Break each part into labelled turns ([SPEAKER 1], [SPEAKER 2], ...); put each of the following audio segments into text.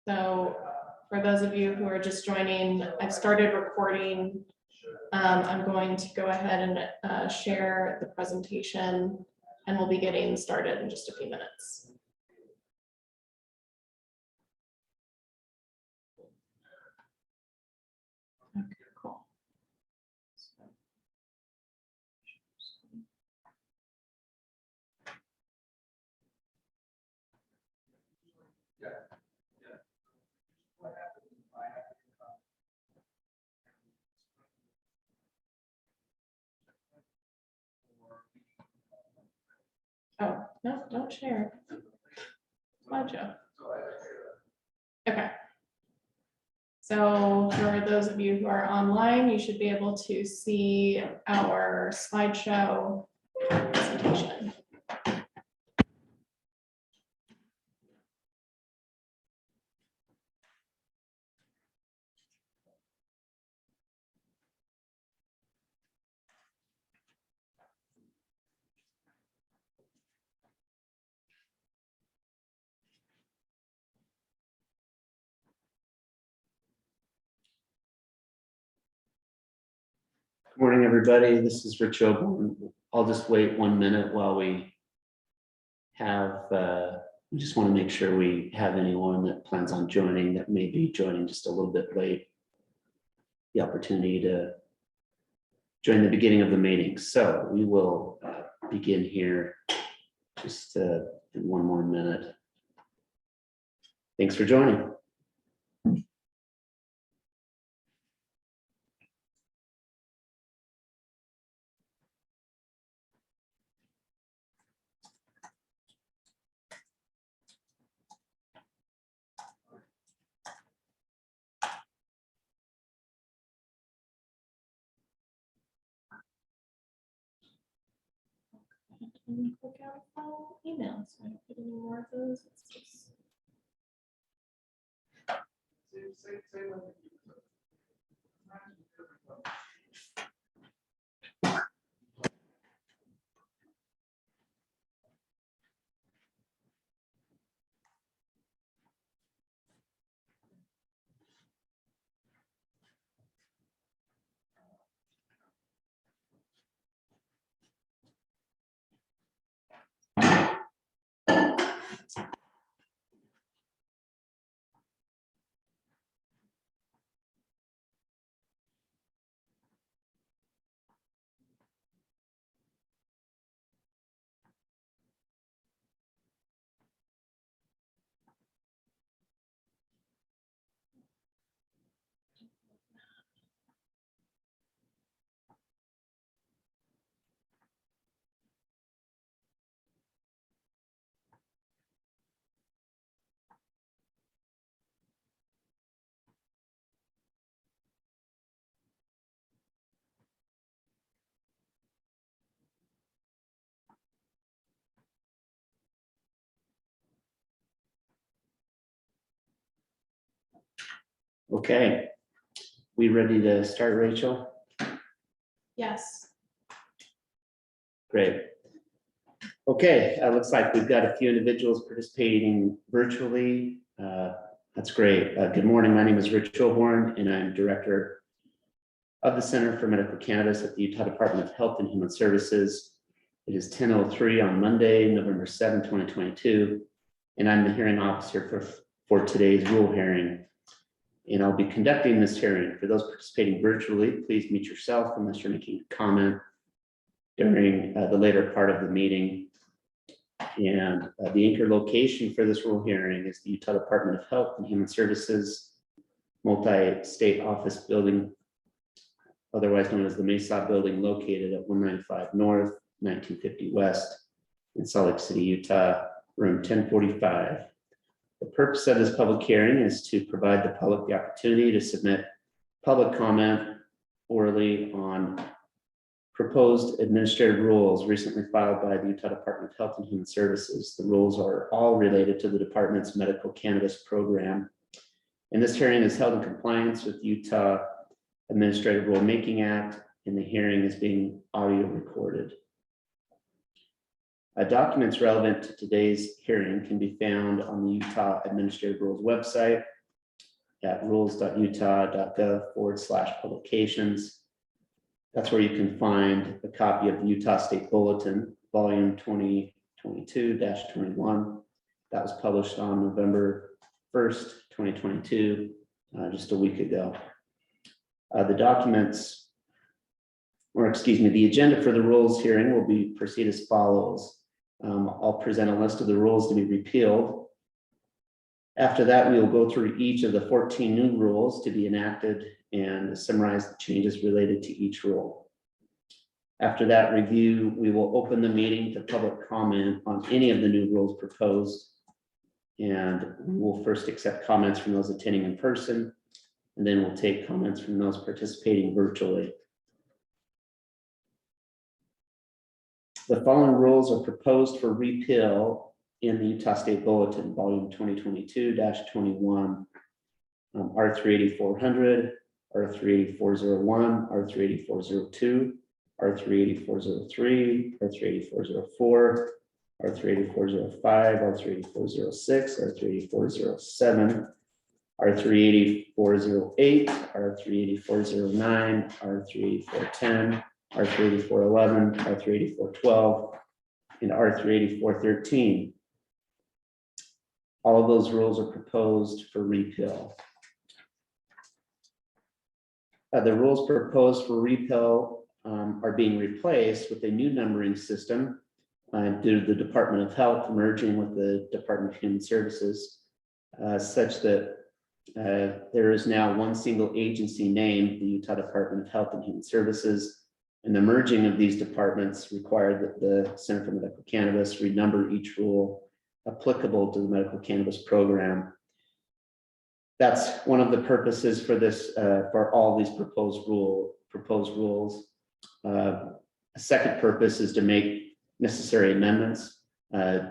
[SPEAKER 1] So for those of you who are just joining, I've started recording. I'm going to go ahead and share the presentation, and we'll be getting started in just a few minutes. Okay, cool. Oh, no, don't share. Slideshow. Okay. So for those of you who are online, you should be able to see our slideshow presentation.
[SPEAKER 2] Good morning, everybody. This is Rich Oborn. I'll just wait 1 minute while we have, we just want to make sure we have anyone that plans on joining that may be joining just a little bit late, the opportunity to join the beginning of the meeting. So we will begin here just in 1 more minute. Thanks for joining.
[SPEAKER 1] And click out follow email, so I don't get any more of those. It's just...
[SPEAKER 2] Okay. We ready to start, Rachel?
[SPEAKER 1] Yes.
[SPEAKER 2] Great. Okay, looks like we've got a few individuals participating virtually. That's great. Good morning. My name is Rich Oborn, and I'm Director of the Center for Medical Cannabis at the Utah Department of Health and Human Services. It is 10:03 on Monday, November 7, 2022, and I'm the hearing officer for today's rule hearing. And I'll be conducting this hearing. For those participating virtually, please mute yourself unless you're making a comment during the later part of the meeting. And the anchor location for this rule hearing is the Utah Department of Health and Human Services multi-state office building, otherwise known as the Mesa Building, located at 195 North, 1950 West in Salt Lake City, Utah, room 1045. The purpose of this public hearing is to provide the public the opportunity to submit public comment orally on proposed administrative rules recently filed by the Utah Department of Health and Human Services. The rules are all related to the department's medical cannabis program. And this hearing is held in compliance with the Utah Administrative Rulemaking Act, and the hearing is being audio recorded. Documents relevant to today's hearing can be found on the Utah Administrative Rules website at rules.utah.gov/publications. That's where you can find a copy of the Utah State Bulletin, volume 2022-21. That was published on November 1st, 2022, just a week ago. The documents, or excuse me, the agenda for the rules hearing will proceed as follows. I'll present a list of the rules to be repealed. After that, we will go through each of the 14 new rules to be enacted and summarize the changes related to each rule. After that review, we will open the meeting to public comment on any of the new rules proposed. And we will first accept comments from those attending in person, and then we'll take comments from those participating virtually. The following rules are proposed for repeal in the Utah State Bulletin, volume 2022-21, R38400, R38401, R38402, R38403, R38404, R38405, R38406, R38407, R38408, R38409, R38410, R38411, R38412, and R38413. All of those rules are proposed for repeal. The rules proposed for repeal are being replaced with a new numbering system due to the Department of Health merging with the Department of Human Services, such that there is now one single agency named the Utah Department of Health and Human Services, and the merging of these departments required that the Center for Medical Cannabis renumber each rule applicable to the medical cannabis program. That's one of the purposes for this, for all these proposed rules. A second purpose is to make necessary amendments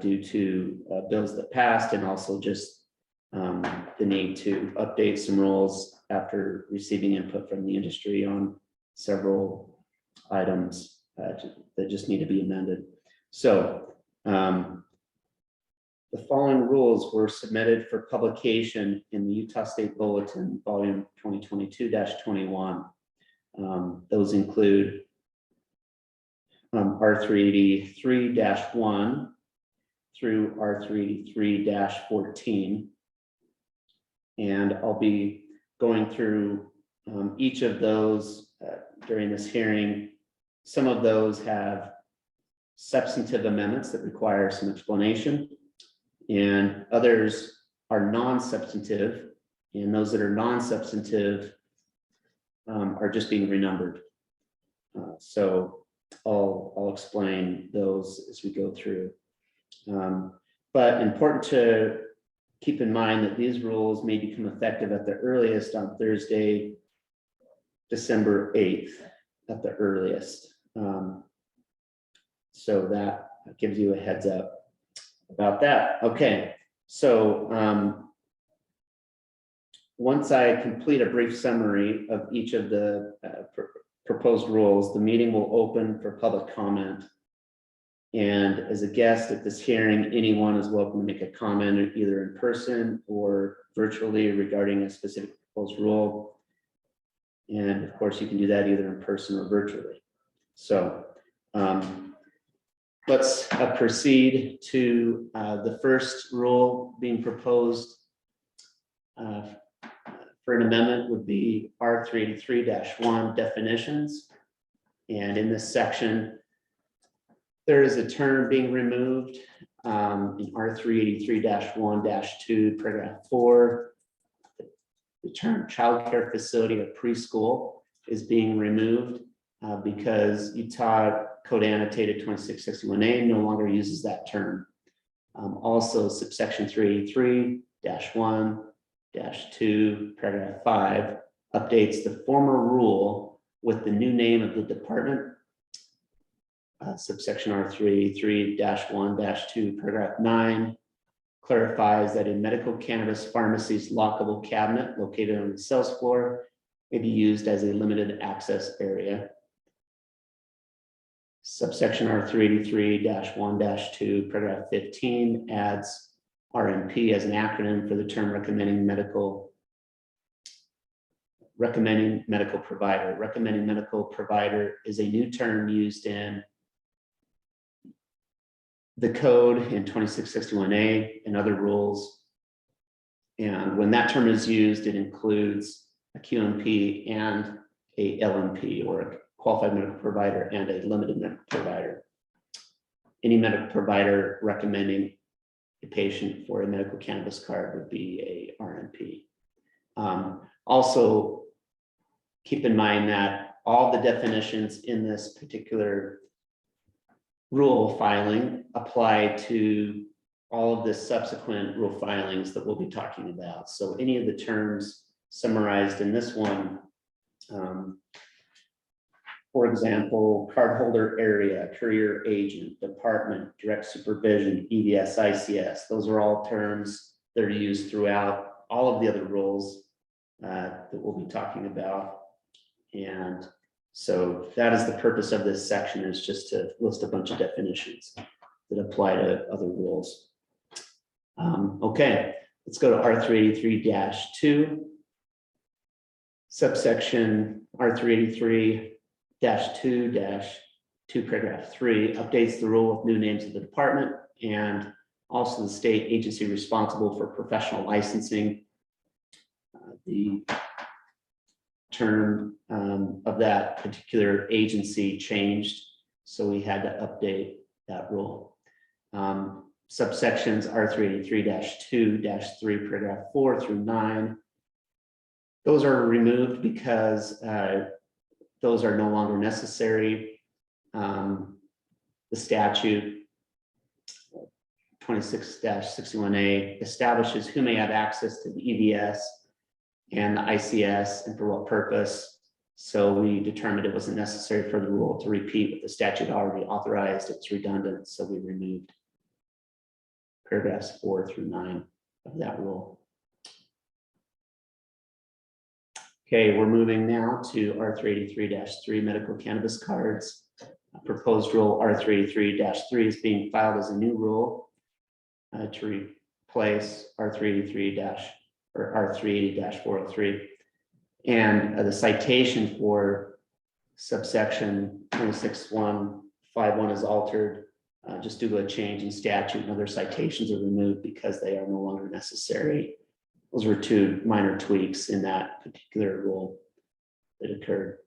[SPEAKER 2] due to bills that passed, and also just the need to update some rules after receiving input from the industry on several items that just need to be amended. So the following rules were submitted for publication in the Utah State Bulletin, volume 2022-21. Those include R383-1 through R383-14. And I'll be going through each of those during this hearing. Some of those have substantive amendments that require some explanation, and others are non-substantive, and those that are non-substantive are just being renumbered. So I'll explain those as we go through. But important to keep in mind that these rules may become effective at the earliest on Thursday, December 8th, at the earliest. So that gives you a heads up about that. Okay, so once I complete a brief summary of each of the proposed rules, the meeting will open for public comment. And as a guest at this hearing, anyone is welcome to make a comment either in person or virtually regarding a specific proposed rule. And of course, you can do that either in person or virtually. So let's proceed to the first rule being proposed for an amendment would be R383-1 definitions. And in this section, there is a term being removed in R383-1-2, paragraph 4. The term childcare facility or preschool is being removed because Utah Code Annotated 2661A no longer uses that term. Also, subsection 383-1-2, paragraph 5 updates the former rule with the new name of the department. Subsection R383-1-2, paragraph 9 clarifies that a medical cannabis pharmacy's lockable cabinet located on the sales floor may be used as a limited access area. Subsection R383-1-2, paragraph 15 adds RMP as an acronym for the term recommending medical recommending medical provider. Recommending medical provider is a new term used in the code in 2661A and other rules. And when that term is used, it includes a QMP and a LMP, or a qualified medical provider and a limited medical provider. Any medical provider recommending a patient for a medical cannabis card would be a RMP. Also, keep in mind that all the definitions in this particular rule filing apply to all of the subsequent rule filings that we'll be talking about. So any of the terms summarized in this one, for example, cardholder area, courier agent, department, direct supervision, EVS, ICS, those are all terms that are used throughout all of the other rules that we'll be talking about. And so that is the purpose of this section, is just to list a bunch of definitions that apply to other rules. Okay, let's go to R383-2. Subsection R383-2-2, paragraph 3 updates the rule with new names of the department and also the state agency responsible for professional licensing. The term of that particular agency changed, so we had to update that rule. Subsections R383-2-3, paragraph 4 through 9. Those are removed because those are no longer necessary. The statute 26-61A establishes who may have access to the EVS and the ICS and for what purpose. So we determined it wasn't necessary for the rule to repeat what the statute already authorized. It's redundant, so we removed paragraphs 4 through 9 of that rule. Okay, we're moving now to R383-3 medical cannabis cards. Proposed rule R383-3 is being filed as a new rule to replace R380-403. And the citation for subsection 26151 is altered just due to a change in statute, and other citations are removed because they are no longer necessary. Those were two minor tweaks in that particular rule that occurred.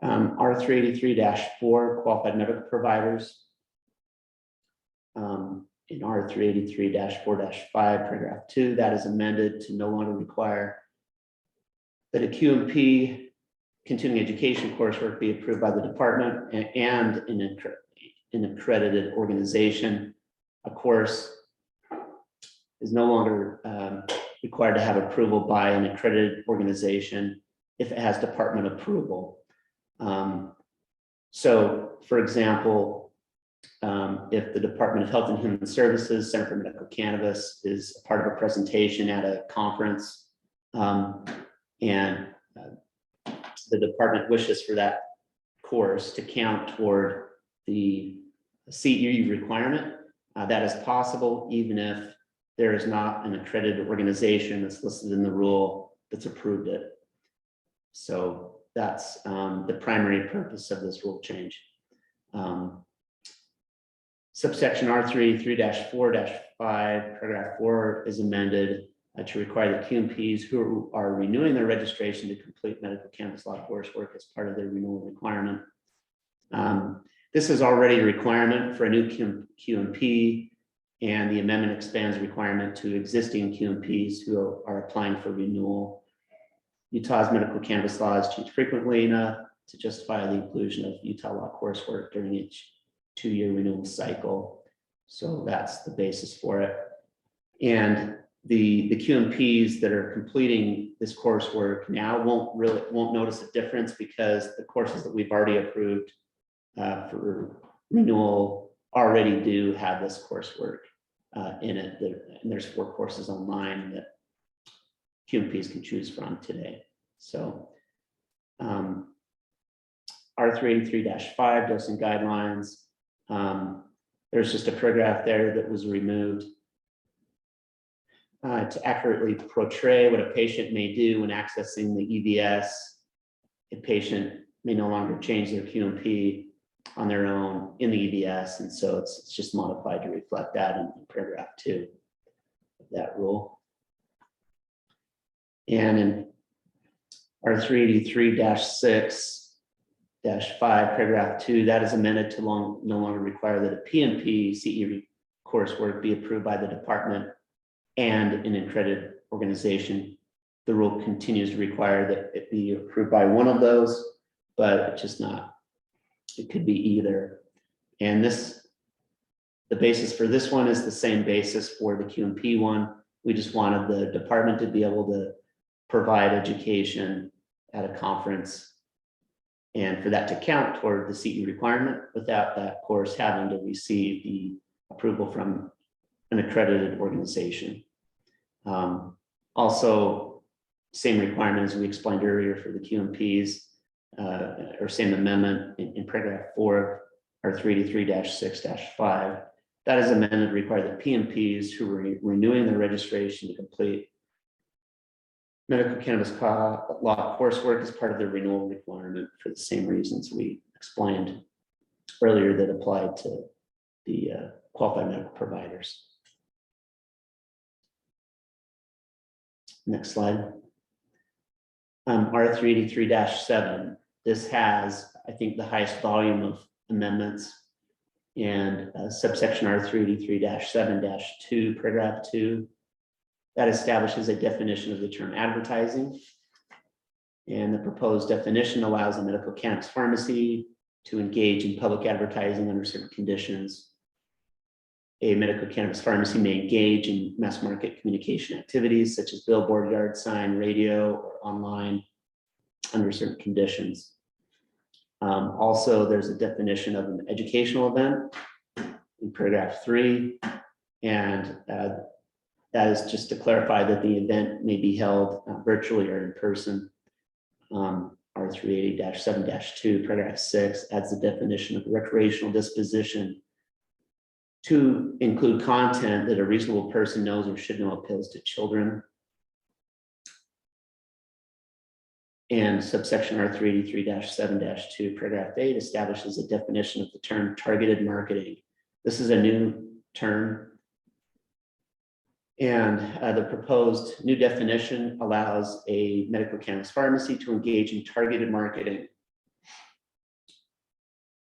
[SPEAKER 2] R383-4, qualified medical providers. In R383-4-5, paragraph 2, that is amended to no longer require that a QMP, continuing education coursework, be approved by the department and an accredited organization. A course is no longer required to have approval by an accredited organization if it has department approval. So, for example, if the Department of Health and Human Services, Center for Medical Cannabis, is a part of a presentation at a conference, and the department wishes for that course to count toward the CE requirement, that is possible even if there is not an accredited organization that's listed in the rule that's approved it. So that's the primary purpose of this rule change. Subsection R383-4-5, paragraph 4 is amended to require the QMPs who are renewing their registration to complete medical cannabis law coursework as part of their renewal requirement. This is already a requirement for a new QMP, and the amendment expands the requirement to existing QMPs who are applying for renewal. Utah's medical cannabis laws change frequently enough to justify the inclusion of Utah law coursework during each 2-year renewal cycle. So that's the basis for it. And the QMPs that are completing this coursework now won't notice a difference, because the courses that we've already approved for renewal already do have this coursework in it. And there's 4 courses online that QMPs can choose from today. So R383-5, dosing guidelines. There's just a paragraph there that was removed. to accurately portray what a patient may do when accessing the EVS. A patient may no longer change their QMP on their own in the EVS, and so it's just modified to reflect that in paragraph 2 of that rule. And in R383-6-5, paragraph 2, that is amended to no longer require that a PMP CE coursework be approved by the department and an accredited organization. The rule continues to require that it be approved by one of those, but it's just not. It could be either. And the basis for this one is the same basis for the QMP one. We just wanted the department to be able to provide education at a conference and for that to count toward the CE requirement without that course having to receive the approval from an accredited organization. Also, same requirement as we explained earlier for the QMPs, or same amendment in paragraph 4 or 383-6-5. That is amended to require that PMPs who are renewing their registration to complete medical cannabis law coursework as part of the renewal requirement for the same reasons we explained earlier that applied to the qualified medical providers. Next slide. R383-7. This has, I think, the highest volume of amendments, and subsection R383-7-2, paragraph 2, that establishes a definition of the term advertising. And the proposed definition allows a medical cannabis pharmacy to engage in public advertising under certain conditions. A medical cannabis pharmacy may engage in mass market communication activities such as billboard, yard sign, radio, or online under certain conditions. Also, there's a definition of an educational event in paragraph 3, and that is just to clarify that the event may be held virtually or in person. R380-7-2, paragraph 6 adds the definition of recreational disposition to include content that a reasonable person knows or should know appeals to children. And subsection R383-7-2, paragraph 8 establishes a definition of the term targeted marketing. This is a new term. And the proposed new definition allows a medical cannabis pharmacy to engage in targeted marketing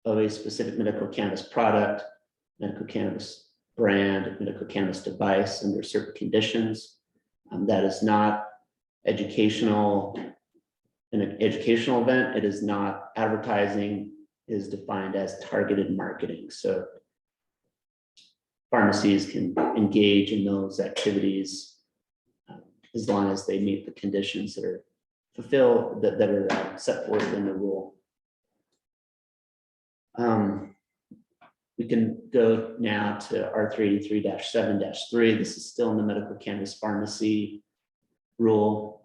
[SPEAKER 2] of a specific medical cannabis product, medical cannabis brand, medical cannabis device under certain conditions. That is not educational. An educational event, it is not advertising, is defined as targeted marketing. So pharmacies can engage in those activities as long as they meet the conditions that are fulfilled, that are set forth in the rule. We can go now to R383-7-3. This is still in the medical cannabis pharmacy rule.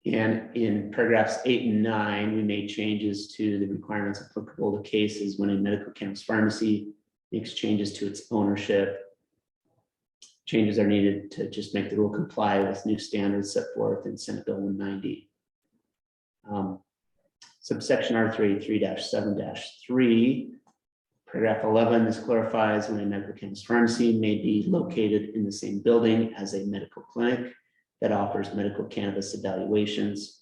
[SPEAKER 2] And in paragraphs 8 and 9, we made changes to the requirements applicable to cases when a medical cannabis pharmacy makes changes to its ownership. Changes are needed to just make the rule comply with new standards set forth in Senate Bill 190. Subsection R383-7-3, paragraph 11, this clarifies when a medical cannabis pharmacy may be located in the same building as a medical clinic that offers medical cannabis evaluations.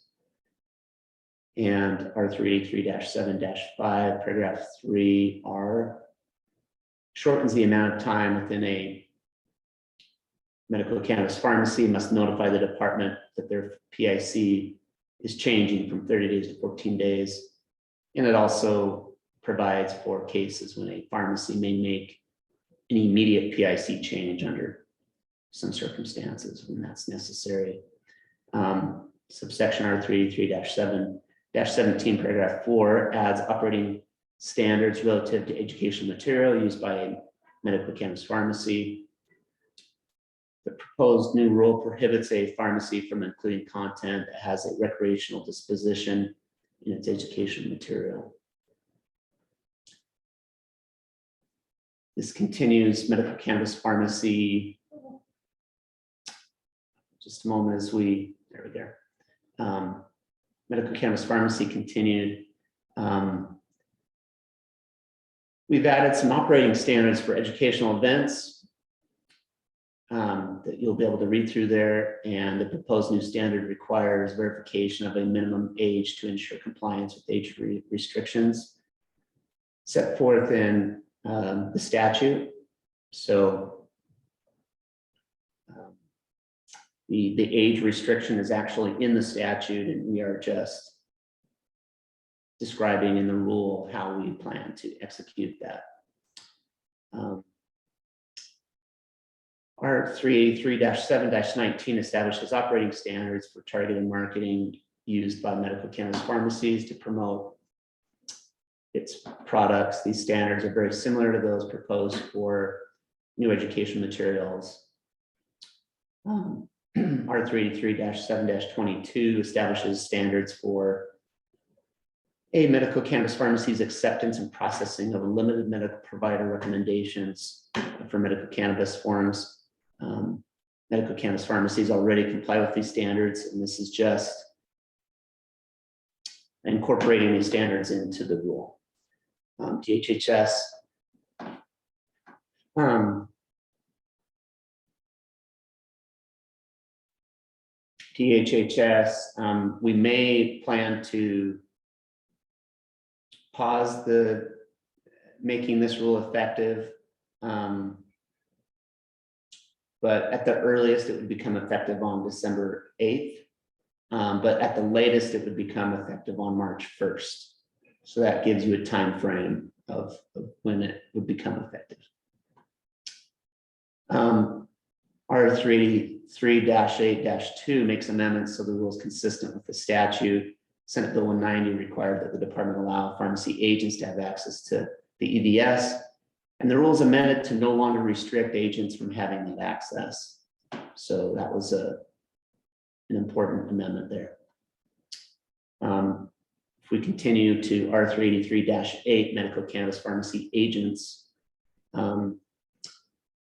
[SPEAKER 2] And R383-7-5, paragraph 3R, shortens the amount of time within a medical cannabis pharmacy must notify the department that their PIC is changing from 30 days to 14 days. And it also provides for cases when a pharmacy may make an immediate PIC change under some circumstances when that's necessary. Subsection R383-7-17, paragraph 4 adds operating standards relative to educational material used by a medical cannabis pharmacy. The proposed new rule prohibits a pharmacy from including content that has a recreational disposition in its educational material. This continues medical cannabis pharmacy just a moment as there we go. Medical cannabis pharmacy continued. We've added some operating standards for educational events that you'll be able to read through there, and the proposed new standard requires verification of a minimum age to ensure compliance with age restrictions set forth in the statute. So the age restriction is actually in the statute, and we are just describing in the rule how we plan to execute that. Our 383-7-19 establishes operating standards for targeted marketing used by medical cannabis pharmacies to promote its products. These standards are very similar to those proposed for new education materials. Our 383-7-22 establishes standards for a medical cannabis pharmacy's acceptance and processing of limited medical provider recommendations for medical cannabis forms. Medical cannabis pharmacies already comply with these standards, and this is just incorporating these standards into the rule. DHHS we may plan to pause making this rule effective, but at the earliest it would become effective on December 8th, but at the latest it would become effective on March 1st. So that gives you a time frame of when it would become effective. R 383-8-2 makes amendments so the rule is consistent with the statute. Senate Bill 190 required that the department allow pharmacy agents to have access to the EVS, and the rules amended to no longer restrict agents from having that access. So that was an important amendment there. If we continue to R 383-8, medical cannabis pharmacy agents,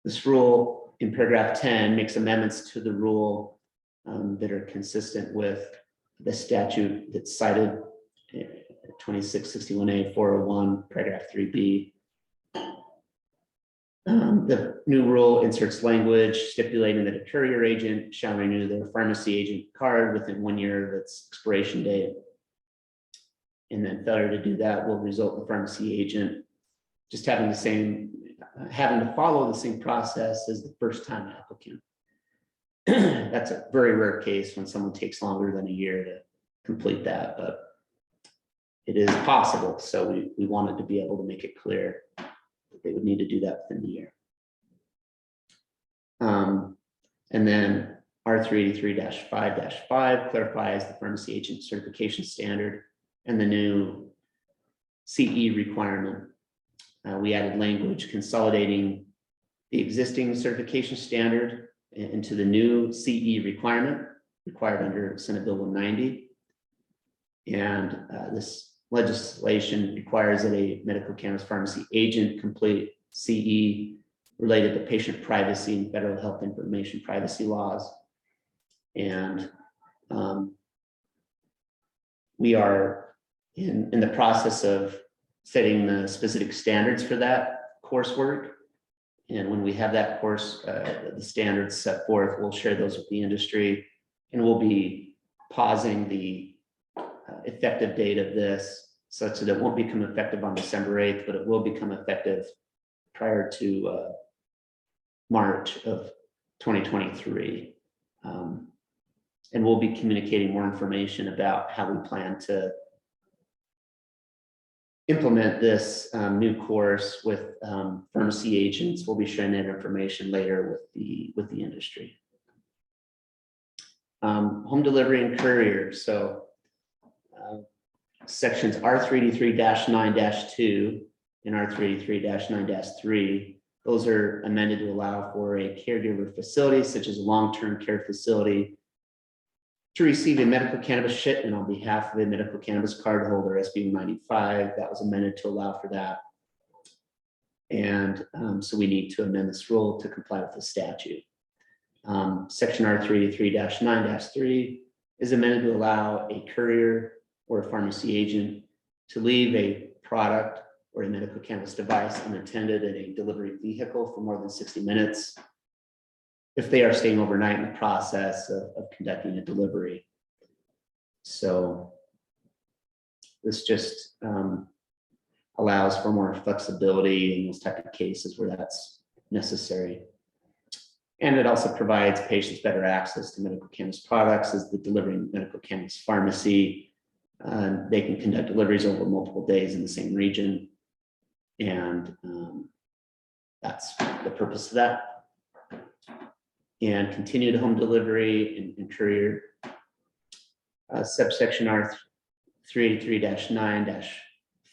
[SPEAKER 2] this rule in paragraph 10 makes amendments to the rule that are consistent with the statute that's cited, 2661A 401, paragraph 3B. The new rule inserts language stipulating that a courier agent shall renew their pharmacy agent card within 1 year of its expiration date. And then failure to do that will result in the pharmacy agent just having to follow the same process as the first time applicant. That's a very rare case when someone takes longer than a year to complete that, but it is possible. So we wanted to be able to make it clear that they would need to do that within the year. And then R 383-5-5 clarifies the pharmacy agent certification standard and the new CE requirement. We added language consolidating the existing certification standard into the new CE requirement required under Senate Bill 190. And this legislation requires that a medical cannabis pharmacy agent complete CE related to patient privacy and federal health information privacy laws. And we are in the process of setting the specific standards for that coursework. And when we have that course, the standards set forth, we'll share those with the industry, and we'll be pausing the effective date of this such that it won't become effective on December 8th, but it will become effective prior to March of 2023. And we'll be communicating more information about how we plan to implement this new course with pharmacy agents. We'll be sharing that information later with the industry. Home delivery and courier. So sections R383-9-2 and R383-9-3, those are amended to allow for a caregiver facility such as a long-term care facility to receive a medical cannabis shipment on behalf of a medical cannabis cardholder, SB 95. That was amended to allow for that. And so we need to amend this rule to comply with the statute. Section R383-9-3 is amended to allow a courier or a pharmacy agent to leave a product or a medical cannabis device unattended in a delivery vehicle for more than 60 minutes if they are staying overnight in the process of conducting a delivery. So this just allows for more flexibility in those type of cases where that's necessary. And it also provides patients better access to medical cannabis products as the delivering medical cannabis pharmacy. They can conduct deliveries over multiple days in the same region. And that's the purpose of that. And continued home delivery and courier. Subsection R383-9-5,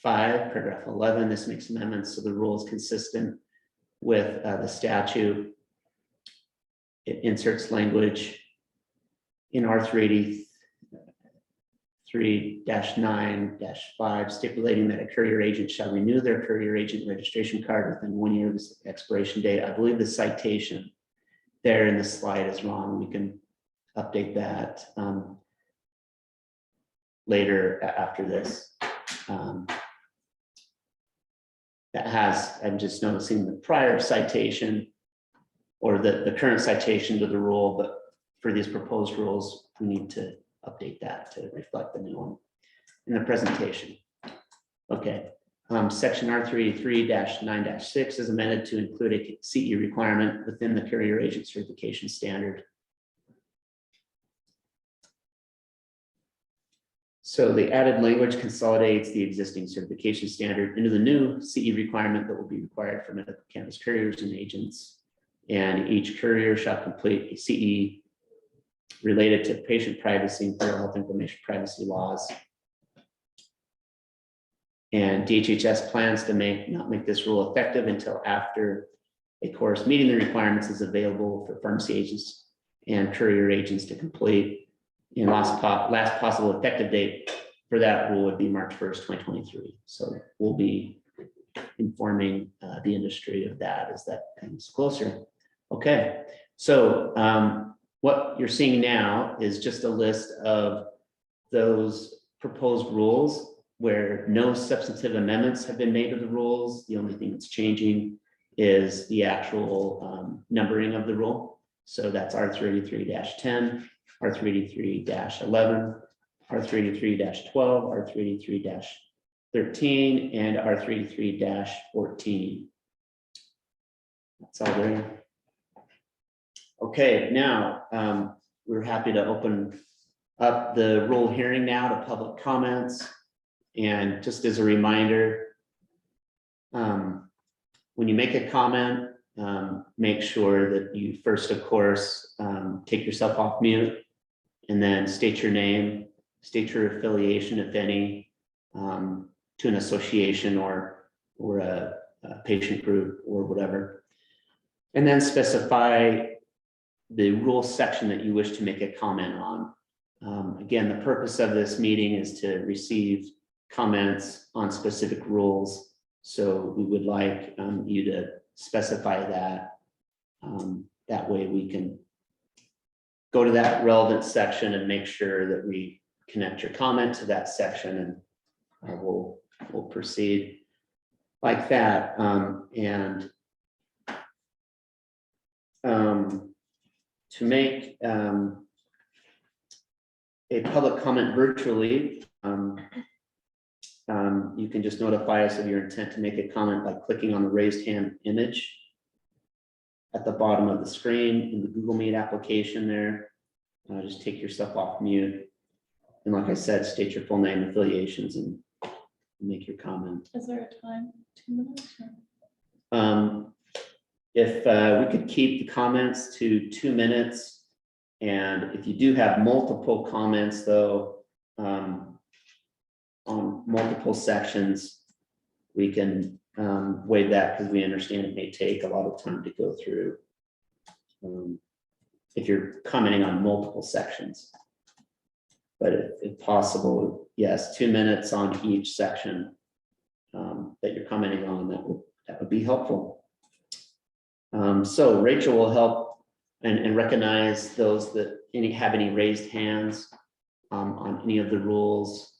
[SPEAKER 2] paragraph 11. This makes amendments so the rule is consistent with the statute. It inserts language in R383-9-5 stipulating that a courier agent shall renew their courier agent registration card within 1 year of its expiration date. I believe the citation there in the slide is wrong. We can update that later after this. That has, I'm just noticing the prior citation or the current citation to the rule, but for these proposed rules, we need to update that to reflect the new one in the presentation. Okay, section R383-9-6 is amended to include a CE requirement within the courier agent certification standard. So the added language consolidates the existing certification standard into the new CE requirement that will be required for medical cannabis couriers and agents. And each courier shall complete a CE related to patient privacy and federal health information privacy laws. And DHHS plans to not make this rule effective until after a course meeting the requirements is available for pharmacy agents and courier agents to complete. And last possible effective date for that rule would be March 1st, 2023. So we'll be informing the industry of that as that comes closer. Okay, so what you're seeing now is just a list of those proposed rules where no substantive amendments have been made to the rules. The only thing that's changing is the actual numbering of the rule. So that's R383-10, R383-11, R383-12, R383-13, and R383-14. That's all there. Okay, now we're happy to open up the rule hearing now to public comments. And just as a reminder, when you make a comment, make sure that you first, of course, take yourself off mute and then state your name, state your affiliation, if any, to an association or a patient group or whatever. And then specify the rule section that you wish to make a comment on. Again, the purpose of this meeting is to receive comments on specific rules. So we would like you to specify that. That way we can go to that relevant section and make sure that we connect your comment to that section, and we'll proceed like that. To make a public comment virtually, you can just notify us of your intent to make a comment by clicking on the raised hand image at the bottom of the screen in the Google Meet application there. Just take yourself off mute. And like I said, state your full name, affiliations, and make your comment.
[SPEAKER 1] Is there a time? 2 minutes?
[SPEAKER 2] If we could keep the comments to 2 minutes, and if you do have multiple comments though, on multiple sections, we can waive that because we understand it may take a lot of time to go through if you're commenting on multiple sections. But if possible, yes, 2 minutes on each section that you're commenting on, that would be helpful. So Rachel will help and recognize those that have any raised hands on any of the rules.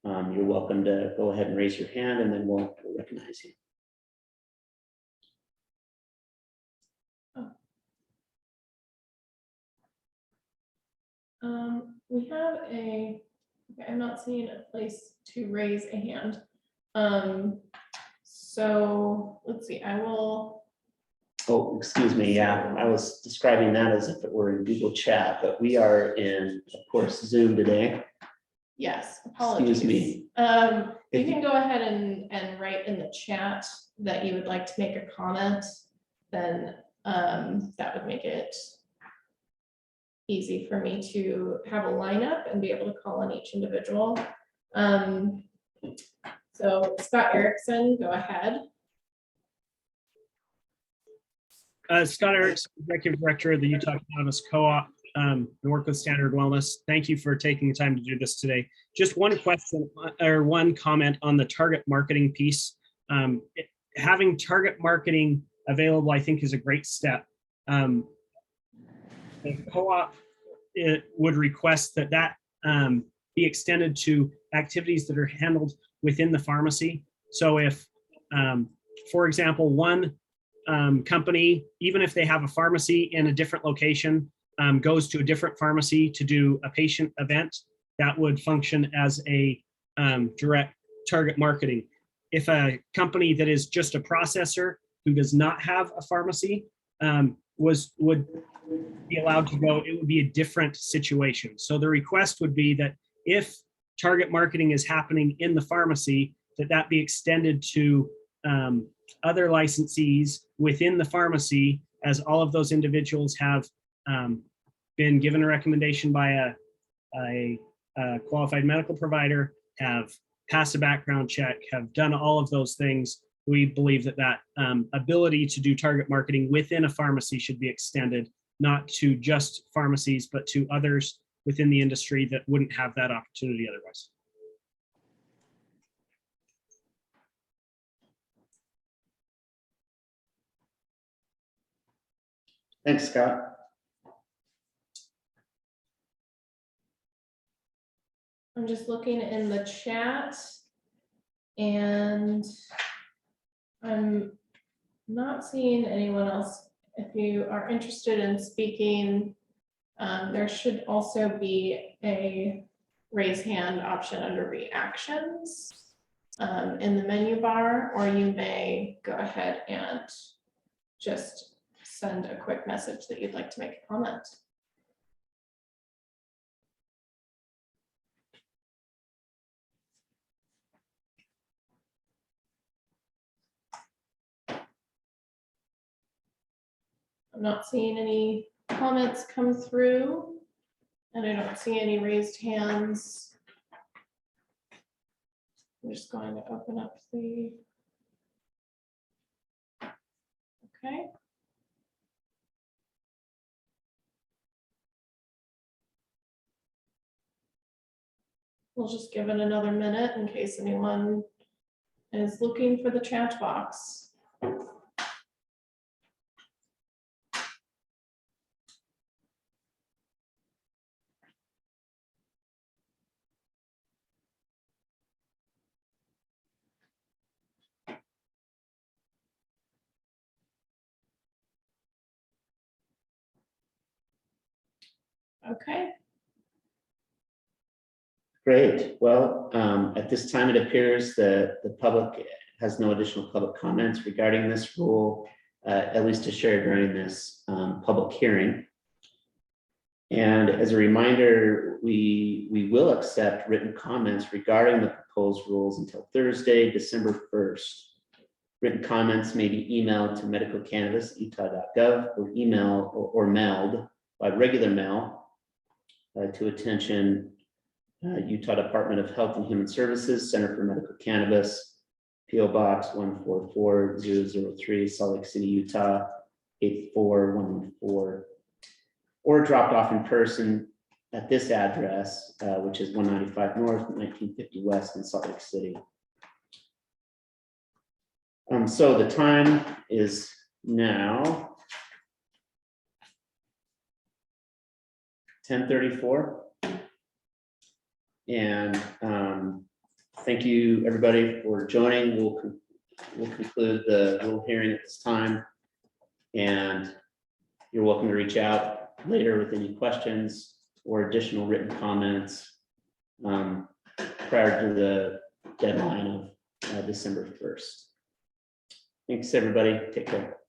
[SPEAKER 2] You're welcome to go ahead and raise your hand, and then we'll recognize you.
[SPEAKER 1] We have okay, I'm not seeing a place to raise a hand. So let's see, I will.
[SPEAKER 2] Oh, excuse me. Yeah, I was describing that as if it were in Google Chat, but we are in, of course, Zoom today.
[SPEAKER 1] Yes, apologies.
[SPEAKER 2] Excuse me.
[SPEAKER 1] You can go ahead and write in the chat that you would like to make a comment, then that would make it easy for me to have a lineup and be able to call on each individual. So Scott Erickson, go ahead.
[SPEAKER 3] Scott Erickson, Executive Director of the Utah Cannabis Co-op, and work with Standard Wellness. Thank you for taking the time to do this today. Just one question or one comment on the target marketing piece. Having target marketing available, I think, is a great step. The co-op would request that be extended to activities that are handled within the pharmacy. So if, for example, one company, even if they have a pharmacy in a different location, goes to a different pharmacy to do a patient event, that would function as a direct target marketing. If a company that is just a processor who does not have a pharmacy would be allowed to go, it would be a different situation. So the request would be that if target marketing is happening in the pharmacy, that be extended to other licensees within the pharmacy, as all of those individuals have been given a recommendation by a qualified medical provider, have passed a background check, have done all of those things. We believe that ability to do target marketing within a pharmacy should be extended, not to just pharmacies, but to others within the industry that wouldn't have that opportunity otherwise.
[SPEAKER 2] Thanks, Scott.
[SPEAKER 1] I'm just looking in the chat and I'm not seeing anyone else. If you are interested in speaking, there should also be a raise hand option under reactions in the menu bar, or you may go ahead and just send a quick message that you'd like to make a comment. I'm not seeing any comments come through, and I don't see any raised hands. I'm just going to open up the, okay. We'll just give it another minute in case anyone is looking for the chat box. Okay.
[SPEAKER 2] Great. Well, at this time, it appears that the public has no additional public comments regarding this rule, at least to share during this public hearing. And as a reminder, we will accept written comments regarding the proposed rules until Thursday, December 1st. Written comments may be emailed to medicalcannabis.utah.gov or email or mailed by regular mail to attention Utah Department of Health and Human Services, Center for Medical Cannabis, PO Box 144003, Salt Lake City, Utah 84114, or dropped off in person at this address, which is 195 North, 1950 West in Salt Lake City. So the time is now 10:34. And thank you, everybody, for joining. We'll conclude the little hearing at this time. And you're welcome to reach out later with any questions or additional written comments prior to the deadline of December 1st. Thanks, everybody. Take care.